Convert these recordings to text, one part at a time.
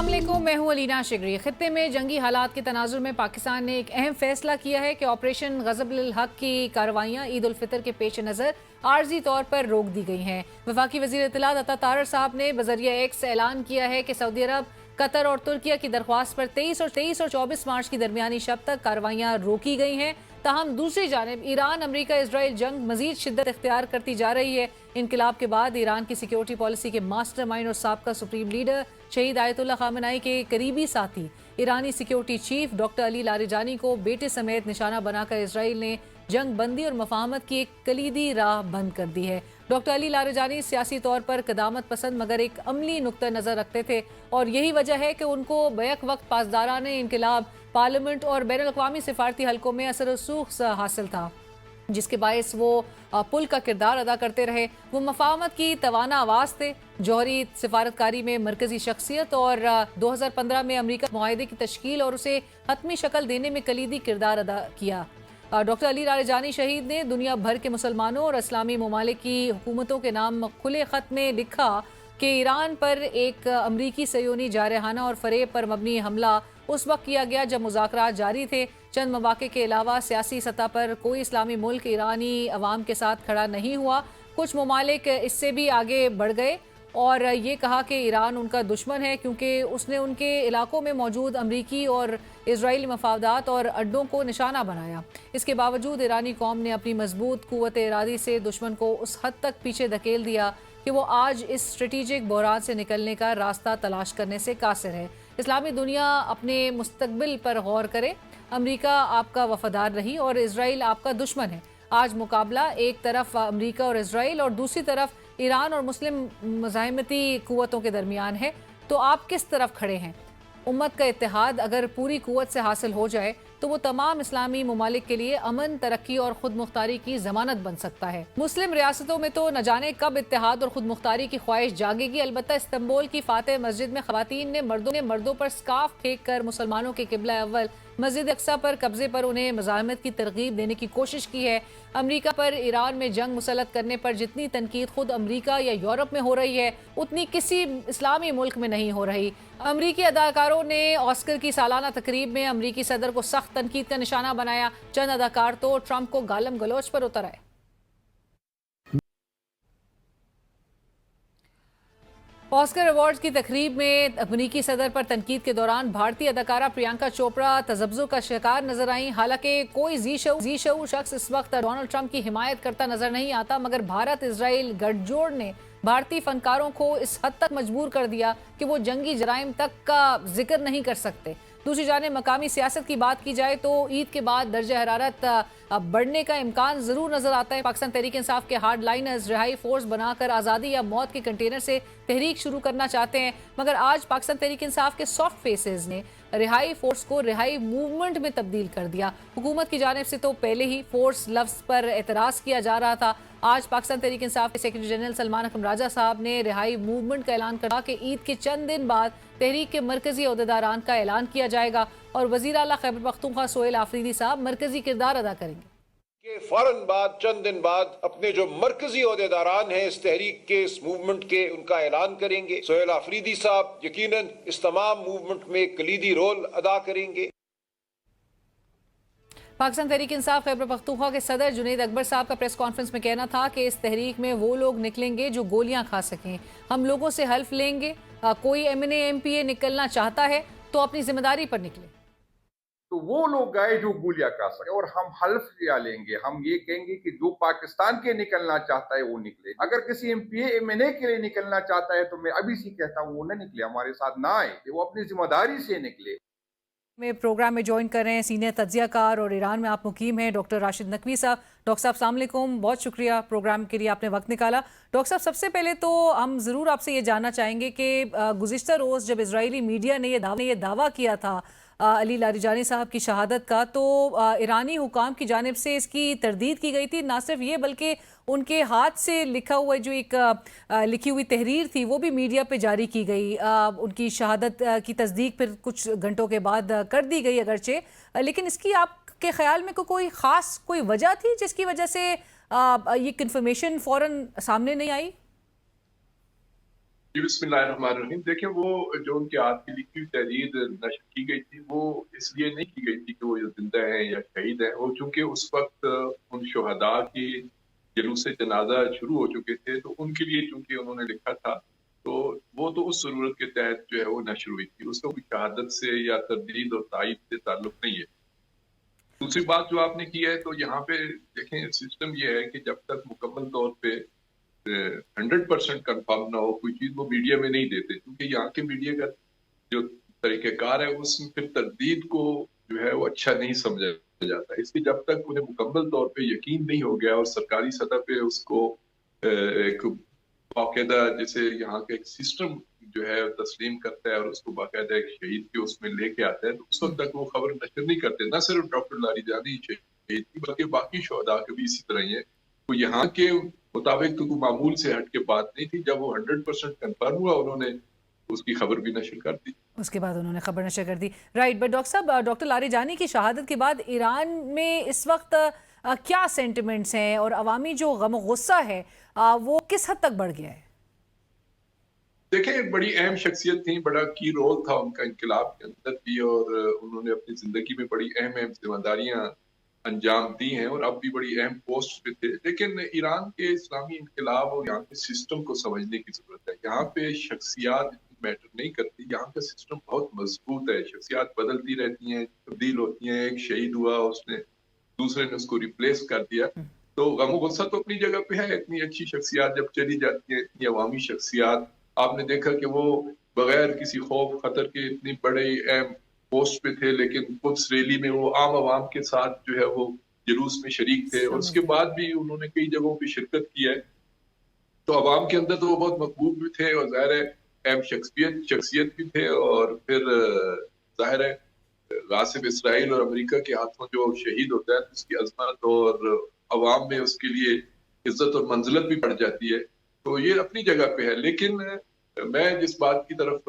अस्सलाम वालेकुम, मैं हूं अलीना शिगरी। खत्ते में जंगी हालात के तनाजुर में पाकिस्तान ने एक अहम फैसला किया है कि ऑपरेशन ग़ज़ब-उल हक़ की कार्रवाइयाँ ईद उल फितर के पेश नज़र आर्जी तौर पर रोक दी गई हैं। वफाकी वज़ीर इत्तलात अता तारर साहब ने बज़रिया एक्स ऐलान किया है कि सऊदी अरब, कतर और तुर्किया की दरख्वास्त पर 23 और 24 मार्च की दरमियानी शब तक कार्रवाइयाँ रोकी गई हैं। ताहम दूसरी जानिब ईरान अमरीका इसराइल जंग मजीद शिद्दत इख्तियार करती जा रही है। इनकलाब के बाद ईरान की सिक्योरिटी पॉलिसी के मास्टर माइंड और साबका सुप्रीम लीडर शहीद आयतुल्लाह खामेनेई के करीबी साथी ईरानी security chief doctor Ali Larijani को बेटे समेत निशाना बनाकर इसराइल ने जंग बंदी और मफाहमत की एक कलीदी राह बंद कर दी है। डॉक्टर अली लारिजानी सियासी तौर पर कदामत पसंद मगर एक अमली नुक्ता नज़र रखते थे और यही वजह है कि उनको बैक वक्त पासदाराने इनकलाब, पार्लियामेंट और बैनुल अक़वामी सिफारती हलकों में असर रसूख हासिल था, जिसके बायस वो पुल का किरदार अदा करते रहे। वो मफाहमत की तवाना आवाज़ थे, जौहरी सिफारतकारी में मरकजी शख्सियत और 2015 में अमरीका मुआहदे की तश्कील और उसे हतमी शक्ल देने में कलीदी किरदार अदा किया। डॉक्टर अली लारिजानी शहीद ने दुनिया भर के मुसलमानों और इस्लामी ममालिक की हुकूमतों के नाम खुले ख़त में लिखा कि ईरान पर एक अमरीकी सयोनी जारहाना और फरेब पर मबनी हमला उस वक्त किया गया जब मुज़ाकरात जारी थे। चंद मौक़े के अलावा सियासी सतह पर कोई इस्लामी मुल्क ईरानी अवाम के साथ खड़ा नहीं हुआ। कुछ ममालिक इससे भी आगे बढ़ गए और ये कहा कि ईरान उनका दुश्मन है क्योंकि उसने उनके इलाकों में मौजूद अमरीकी और इजरायली मफादात और अड्डों को निशाना बनाया। इसके बावजूद ईरानी कौम ने अपनी मजबूत कुव्वत इरादी से दुश्मन को उस हद तक पीछे धकेल दिया कि वो आज इस स्ट्रेटेजिक बहरान से निकलने का रास्ता तलाश करने से कासिर है। इस्लामी दुनिया अपने मुस्तकबिल पर गौर करे। अमरीका आपका वफादार रही और इजराइल आपका दुश्मन है। आज मुकाबला एक तरफ अमरीका और इजराइल और दूसरी तरफ ईरान और मुस्लिम मज़ाहिमती कुव्वतों के दरमियान है, तो आप किस तरफ खड़े हैं? उम्मत का इत्तेहाद अगर पूरी कुव्वत से हासिल हो जाए तो वो तमाम इस्लामी ममालिक के लिए अमन, तरक्की और खुद मुख्तारी की जमानत बन सकता है। मुस्लिम रियासतों में तो न जाने कब इत्तेहाद और खुद मुख्तारी की ख्वाहिश जागेगी। अलबत्ता इस्तांबुल की फातेह मस्जिद में खवातीन ने मर्दों पर स्कार्फ फेंक कर मुसलमानों के किबला अव्वल मस्जिद अक्सा पर कब्जे पर उन्हें मज़ाहमत की तरगीब देने की कोशिश की है। अमरीका पर ईरान में जंग मुसल्लत करने पर जितनी तनकीद खुद अमरीका या यूरोप में हो रही है उतनी किसी इस्लामी मुल्क में नहीं हो रही। अमरीकी अदाकारों ने ऑस्कर की सालाना तकरीब में अमरीकी सदर को सख्त तनकीद का निशाना बनाया। चंद अदाकार तो ट्रंप को गालम गलोच पर उतर आए। ऑस्कर अवार्ड्स की तकरीब में अमरीकी सदर पर तनकीद के दौरान भारतीय अदाकारा प्रियंका चोपड़ा तजब्जुब का शिकार नजर आई। हालांकि कोई जी शऊ शख्स इस वक्त डोनाल्ड ट्रंप की हिमायत करता नजर नहीं आता, मगर भारत इजराइल गठजोड़ ने भारतीय फनकारों को इस हद तक मजबूर कर दिया कि वो जंगी जराइम तक का जिक्र नहीं कर सकते। दूसरी जानिब मकामी सियासत की बात की जाए तो ईद के बाद दर्जा हरारत बढ़ने का इम्कान जरूर नजर आता है। पाकिस्तान तहरीक इंसाफ के हार्ड लाइनर्स रिहाई फोर्स बनाकर आज़ादी या मौत के कंटेनर से तहरीक शुरू करना चाहते हैं, मगर आज पाकिस्तान तहरीक इंसाफ के सॉफ्ट फेसेस ने रिहाई फोर्स को रिहाई मूवमेंट में तब्दील कर दिया। हुकूमत की जानिब से तो पहले ही फोर्स लफ्ज़ पर एतराज़ किया जा रहा था। आज पाकिस्तान तहरीक इंसाफ के सेक्रेटरी जनरल सलमान अकरम राजा साहब ने रिहाई मूवमेंट का ऐलान करा कि ईद के चंद दिन बाद तहरीक के मरकजी अहदेदारान का ऐलान किया जाएगा और वज़ीर आला खैबर पख्तूनख्वा सोहेल आफरीदी साहब मरकजी किरदार अदा करेंगे। के फौरन बाद चंद दिन बाद अपने जो मरकजी ओहदेदारान हैं इस तहरीक के, इस मूवमेंट के, उनका ऐलान करेंगे। सोहेल आफरीदी साहब यकीनन इस तमाम मूवमेंट में कलीदी रोल अदा करेंगे। पाकिस्तान तहरीक इंसाफ खैबर पख्तूनख्वा के सदर जुनैद अकबर साहब का प्रेस कॉन्फ्रेंस में कहना था कि इस तहरीक में वो लोग निकलेंगे जो गोलियां खा सकें। हम लोगों से हल्फ लेंगे, कोई MNA MPA निकलना चाहता है तो अपनी जिम्मेदारी पर निकले। तो वो लोग गए जो गोलियां खा सके और हम हल्फ लिया लेंगे। हम ये कहेंगे कि जो पाकिस्तान के निकलना चाहता है वो निकले। अगर किसी MPA MNA के लिए निकलना चाहता है तो मैं अभी से कहता हूँ वो न निकले, हमारे साथ ना आए, वो अपनी जिम्मेदारी से निकले। में प्रोग्राम में ज्वाइन कर रहे हैं सीनियर तज्जियाकार और ईरान में आप मुकीम हैं डॉक्टर राशिद नकवी साहब। डॉक्टर साहब अस्सलाम वालेकुम, बहुत शुक्रिया प्रोग्राम के लिए आपने वक्त निकाला। डॉक्टर साहब सबसे पहले तो हम ज़रूर आपसे ये जानना चाहेंगे कि गुज़िश्ता रोज़ जब इजरायली मीडिया ने ये दावा किया था अली लारिजानी साहब की शहादत का, तो ईरानी हुकाम की जानिब से इसकी तरदीद की गई थी। ना सिर्फ ये बल्कि उनके हाथ से लिखा हुआ जो एक लिखी हुई तहरीर थी वो भी मीडिया पे जारी की गई। उनकी शहादत की तस्दीक फिर कुछ घंटों के बाद कर दी गई अगरचे, लेकिन इसकी आपके ख्याल में कोई ख़ास कोई वजह थी जिसकी वजह से ये कन्फर्मेशन फ़ौरन सामने नहीं आई? جی बिस्मिल्लाहिर्रहमानिर्रहीम। देखें वो जो उनके हाथ की लिखी हुई तहरीर नशर की गई थी वो इसलिए नहीं की गई थी कि वो जिंदा हैं या शहीद हैं, वो चूंकि उस वक्त उन शुहदा की जुलूस जनाजा शुरू हो चुके थे तो उनके लिए चूंकि उन्होंने लिखा था तो वो तो उस जरूरत के तहत जो है वो नशर हुई थी, उसका कोई शहादत से या तरदीद और तायद से ताल्लुक नहीं है। दूसरी बात जो आपने की है तो यहाँ पे देखें सिस्टम ये है कि जब तक मुकम्मल तौर पे 100% कंफर्म ना हो कोई चीज वो मीडिया में नहीं देते, क्योंकि यहाँ के मीडिया का जो तरीक़ेकार है उसमें फिर तरदीद को जो है वो अच्छा नहीं समझा जाता है। इसलिए जब तक उन्हें मुकम्मल तौर पे यकीन नहीं हो गया और सरकारी सतह पे उसको एक बाकायदा जैसे यहाँ का एक सिस्टम जो है तस्लीम करता है और उसको बाकायदा एक शहीद के उसमें लेके आता है, तो उस वक्त तक वो खबर नशर नहीं करते। न सिर्फ डॉक्टर लारीजानी शहीद थी बल्कि बाकी शोहदा के भी इसी तरह ही है। तो यहाँ के मुताबिक तो मामूल से हट के बात नहीं थी। जब वो 100% कंफर्म हुआ उन्होंने उसकी खबर भी नशर कर दी। उसके बाद उन्होंने खबर नशर कर दी। राइट, बट डॉक्टर साहब, डॉक्टर लारीजानी की शहादत के बाद ईरान में इस वक्त क्या सेंटिमेंट्स हैं और अवामी जो गम गुस्सा है वो किस हद तक बढ़ गया है? देखें, एक बड़ी अहम शख्सियत थी, बड़ा की रोल था उनका इनकलाब के अंदर भी और उन्होंने अपनी जिंदगी में बड़ी अहम अहम जिम्मेदारियां अंजाम दी हैं और अब भी बड़ी अहम पोस्ट पे थे। लेकिन ईरान के इस्लामी इनकलाब और यहाँ के सिस्टम को समझने की जरूरत है। यहाँ पे शख्सियात मैटर नहीं करती, यहाँ का सिस्टम बहुत मजबूत है। शख्सियात बदलती रहती हैं, तब्दील होती हैं। एक शहीद हुआ, उसने दूसरे ने उसको रिप्लेस कर दिया, तो गम गुस्सा तो अपनी जगह पे है। इतनी अच्छी शख्सियात जब चली जाती है, इतनी अवामी शख्सियात, आपने देखा कि वो बगैर किसी खौफ खतर के इतनी बड़े अहम पोस्ट पे थे, लेकिन कुछ रैली में वो आम आवाम के साथ जो है वो जुलूस में शरीक थे और उसके बाद भी उन्होंने कई जगहों पे शिरकत की है। तो अवाम के अंदर तो वो बहुत मकबूल भी थे और जाहिर है अहम शख्सियत भी थे। और फिर जाहिर है गासिब इसराइल और अमेरिका के हाथों जो शहीद होता है उसकी अजमत और अवाम में उसके लिए इज्जत और मंजिलत भी बढ़ जाती है। तो ये अपनी जगह पे है। लेकिन मैं जिस बात की तरफ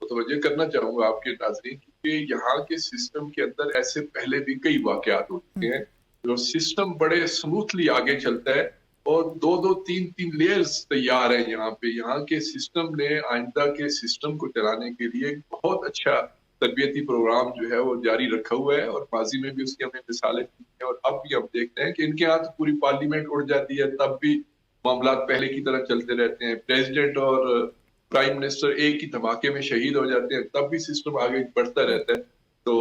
मुतवज्जह करना चाहूंगा आपके नाज़रीन कि यहाँ के सिस्टम के अंदर ऐसे पहले भी कई वाकयात हो चुके हैं जो सिस्टम बड़े स्मूथली आगे चलता है और दो दो तीन तीन लेयर्स तैयार हैं यहाँ पे। यहाँ के सिस्टम ने आइंदा के सिस्टम को चलाने के लिए एक बहुत अच्छा तरबियती प्रोग्राम जो है वो जारी रखा हुआ है और माजी में भी उसकी हमने मिसालें दी हैं और अब भी हम देखते हैं कि इनके यहाँ तो पूरी पार्लियामेंट उड़ जाती है, तब भी मामला पहले की तरह चलते रहते हैं। प्रेसिडेंट और प्राइम मिनिस्टर एक ही धमाके में शहीद हो जाते हैं, तब भी सिस्टम आगे बढ़ता रहता है। तो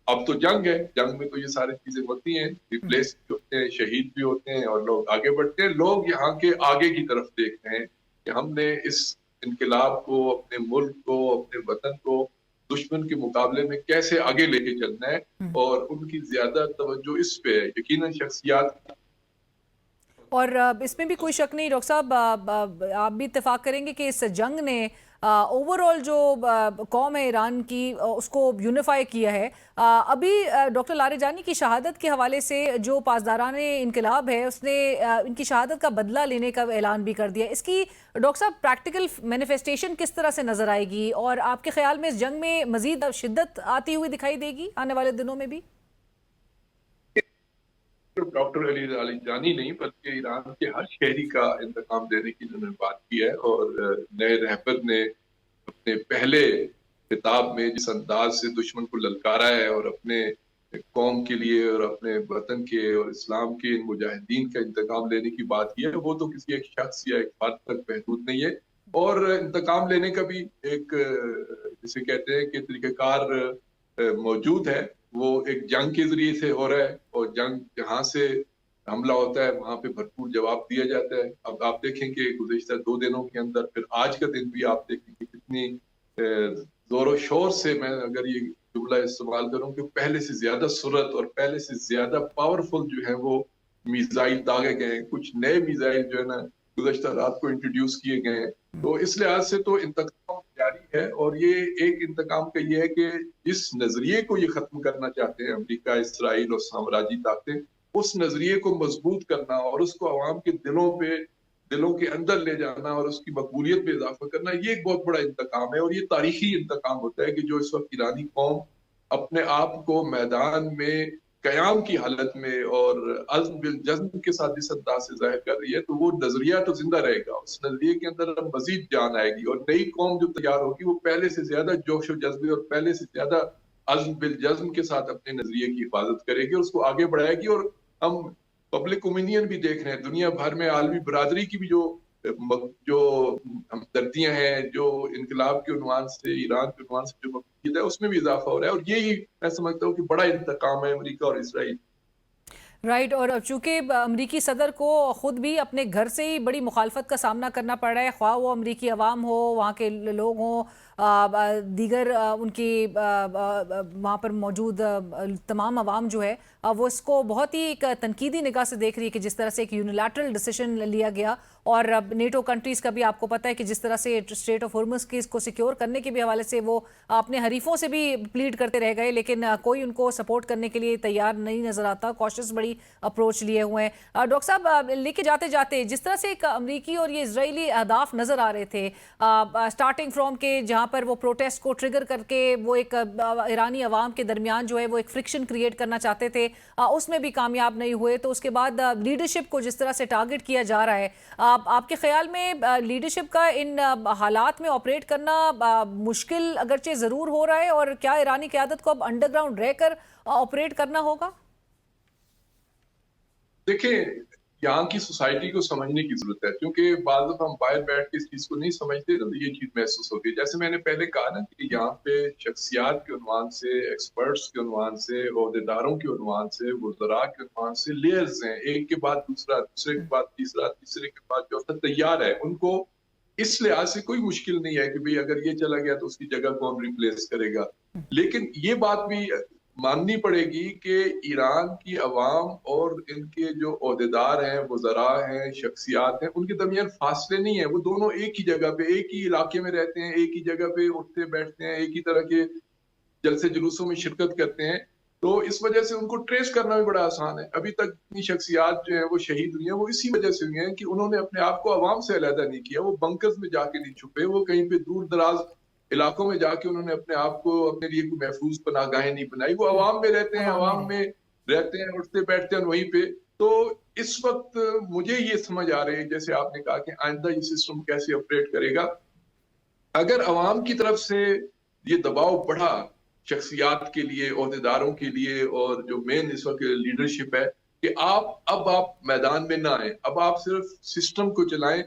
अब तो जंग है, जंग में तो ये सारी चीजें होती हैं, रिप्लेस भी होते हैं, शहीद भी होते हैं और लोग आगे बढ़ते हैं। लोग यहाँ के आगे की तरफ देख रहे हैं कि हमने इस इनकलाब को, अपने मुल्क को, अपने वतन को दुश्मन के मुकाबले में कैसे आगे लेके चलना है और उनकी ज्यादा तवज्जो इस पे है। यकीनन शख्सियात और इसमें भी कोई शक नहीं डॉक्टर साहब, आप भी इत्तेफाक करेंगे कि इस जंग ने ओवरऑल जो कौम है ईरान की उसको यूनिफाई किया है। अभी डॉक्टर लारीजानी की शहादत के हवाले से जो पासदाराने इनकलाब है उसने इनकी शहादत का बदला लेने का ऐलान भी कर दिया। इसकी डॉक्टर साहब प्रैक्टिकल मैनिफेस्टेशन किस तरह से नजर आएगी और आपके ख्याल में इस जंग में मजीद शिद्दत आती हुई दिखाई देगी आने वाले दिनों में भी? डॉक्टर अली लारीजानी नहीं बल्कि ईरान के हर शहरी का इंतकाम देने की उन्होंने बात की है और नए रहबर ने अपने पहले खिताब में जिस अंदाज से दुश्मन को ललकारा है और अपने कौम के लिए और अपने वतन के और इस्लाम के मुजाहिदीन का इंतकाम लेने की बात की है, वो तो किसी एक शख्स या एक फर्द तक महदूद नहीं है। और इंतकाम लेने का भी एक जिसे कहते हैं कि तरीक़ेकार मौजूद है। वो एक जंग के जरिए से हो रहा है और जंग जहां से हमला होता है वहां पे भरपूर जवाब दिया जाता है। अब आप देखें कि गुज़िश्ता 2 दिनों के अंदर फिर आज का दिन भी आप देखें कि कितनी जोर शोर से, मैं अगर ये जुमला इस्तेमाल करूं कि पहले से ज्यादा सूरत और पहले से ज्यादा पावरफुल जो है वो मिसाइल दागे गए हैं। कुछ नए मिसाइल जो है ना गुज़िश्ता रात को इंट्रोड्यूस किए गए हैं। तो इस लिहाज से तो इंतकाम जारी है और ये एक इंतकाम का ये है कि जिस नजरिए को ये खत्म करना चाहते हैं अमेरिका, इसराइल और साम्राज्यी ताकतें, उस नजरिए को मजबूत करना और उसको अवाम के दिलों के अंदर ले जाना और उसकी मकबूलियत में इजाफा करना, ये एक बहुत बड़ा इंतकाम है। और ये तारीखी इंतकाम होता है कि जो इस वक्त ईरानी कौम अपने आप को मैदान में क़याम की हालत में और अज़्म बिल जज़्म के साथ इस अंदाज़ से ज़ाहिर कर रही है, तो वो नज़रिया तो ज़िंदा रहेगा। उस नज़रिए के अंदर अब मज़ीद जान आएगी और नई कौम जो तैयार होगी वो पहले से ज़्यादा जोश और जज़्बे और पहले से ज़्यादा अज़्म बिल जज़्म के साथ अपने नज़रिए की हिफाज़त करेगी और उसको आगे बढ़ाएगी। और हम पब्लिक ओपिनियन भी देख रहे हैं, दुनिया भर में आलमी बरादरी की भी जो हमदर्दियां हैं, जो इनकलाब के उन्वान से, ईरान के उन्वान से जो मकसूद है, उसमें भी इजाफा हो रहा है। और यही मैं समझता हूँ कि बड़ा इंतकाम है अमेरिका और इसराइल। राइट। और चूंकि अमरीकी सदर को खुद भी अपने घर से ही बड़ी मुखालफत का सामना करना पड़ रहा है, ख्वाह वो अमरीकी अवाम हो, वहाँ के लोग हों, दीगर उनकी वहाँ पर मौजूद तमाम अवाम जो है वो इसको बहुत ही एक तनकीदी निगाह से देख रही है कि जिस तरह से एक यूनिलैटरल डिसीजन लिया गया। और नेटो कंट्रीज़ का भी आपको पता है कि जिस तरह से स्ट्रेट ऑफ हॉर्मुज़ की इसको सिक्योर करने के भी हवाले से वो अपने हरीफों से भी प्लीड करते रह गए, लेकिन कोई उनको सपोर्ट करने के लिए तैयार नहीं नज़र आता। कॉशियस बड़ी अप्रोच लिए हुए हैं। डॉक्टर साहब, लेके जाते जाते जिस तरह से एक अमरीकी और ये इजरायली अहदाफ नज़र आ रहे थे, स्टार्टिंग फ्रॉम के जहाँ पर वो प्रोटेस्ट को ट्रिगर करके वो एक ईरानी अवाम के दरमियान जो है वो एक फ्रिक्शन क्रिएट करना चाहते थे, उसमें भी कामयाब नहीं हुए। तो उसके बाद लीडरशिप को जिस तरह से टारगेट किया जा रहा है, आपके ख्याल में लीडरशिप का इन हालात में ऑपरेट करना मुश्किल अगरचे ज़रूर हो रहा है, और क्या ईरानी क़यादत को अब अंडरग्राउंड रहकर ऑपरेट करना होगा? देखिए, यहाँ की सोसाइटी को समझने की जरूरत है, क्योंकि बाद दफा हम बाहर बैठ के इस चीज को नहीं समझते तो ये चीज महसूस होती है। जैसे मैंने पहले कहा ना कि यहाँ पे शख्सियात के उन्वान से, एक्सपर्ट्स के उन्वान से, ओहदेदारों के उन्वान से, वज़रा के उन्वान से लेयर्स हैं, एक के बाद दूसरा, दूसरे के बाद तीसरा, तीसरे के बाद चौथा तैयार है। उनको इस लिहाज से कोई मुश्किल नहीं है कि भाई अगर ये चला गया तो उसकी जगह कौन रिप्लेस करेगा। लेकिन ये बात भी माननी पड़ेगी कि ईरान की अवाम और इनके जो ओहदेदार हैं, वज़रा हैं, शख्सियात हैं, उनके दरमियान फासले नहीं है। वो दोनों एक ही जगह पे, एक ही इलाके में रहते हैं, एक ही जगह पे उठते बैठते हैं, एक ही तरह के जलसे जुलूसों में शिरकत करते हैं। तो इस वजह से उनको ट्रेस करना भी बड़ा आसान है। अभी तक इतनी शख्सियात जो है वो शहीद हुई हैं, वो इसी वजह से हुई हैं कि उन्होंने अपने आप को अवाम से अलहदा नहीं किया, वो बंकर्स में जाके नहीं छुपे, वो कहीं पे दूर दराज इलाकों में जाके उन्होंने अपने आप को, अपने लिए कोई महफूज पनाहगाहें नहीं बनाई। वो अवाम में रहते हैं, अवाम में रहते हैं, उठते बैठते हैं वहीं पे। तो इस वक्त मुझे ये समझ आ रही है, जैसे आपने कहा कि आइंदा ये सिस्टम कैसे ऑपरेट करेगा। अगर अवाम की तरफ से ये दबाव बढ़ा शख्सियात के लिए, ओहदेदारों के लिए, और जो मेन इस वक्त लीडरशिप है कि आप मैदान में ना आए, अब आप सिर्फ सिस्टम को चलाएं,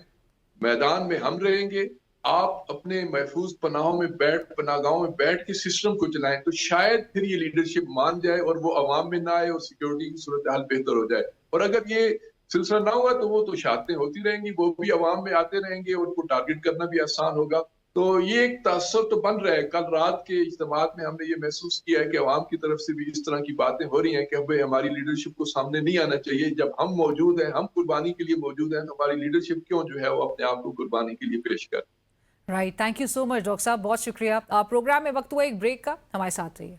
मैदान में हम रहेंगे, आप अपने महफूज पनाहगाहों में बैठ के सिस्टम को चलाएं, तो शायद फिर ये लीडरशिप मान जाए और वो अवाम में ना आए और सिक्योरिटी की सूरत हाल बेहतर हो जाए। और अगर ये सिलसिला ना हुआ तो वो तो शातें होती रहेंगी, वो भी अवाम में आते रहेंगे और उनको टारगेट करना भी आसान होगा। तो ये एक तासुर तो बन रहा है। कल रात के इज्तिमात में हमने ये महसूस किया है कि अवाम की तरफ से भी इस तरह की बातें हो रही हैं कि भाई हमारी लीडरशिप को सामने नहीं आना चाहिए। जब हम मौजूद हैं, हम कुर्बानी के लिए मौजूद हैं, तो हमारी लीडरशिप क्यों जो है वो अपने आप को कुर्बानी के लिए पेश कर। Right, thank you so much doctor साहब, बहुत शुक्रिया। प्रोग्राम में वक्त हुआ एक ब्रेक का, हमारे साथ रहिए।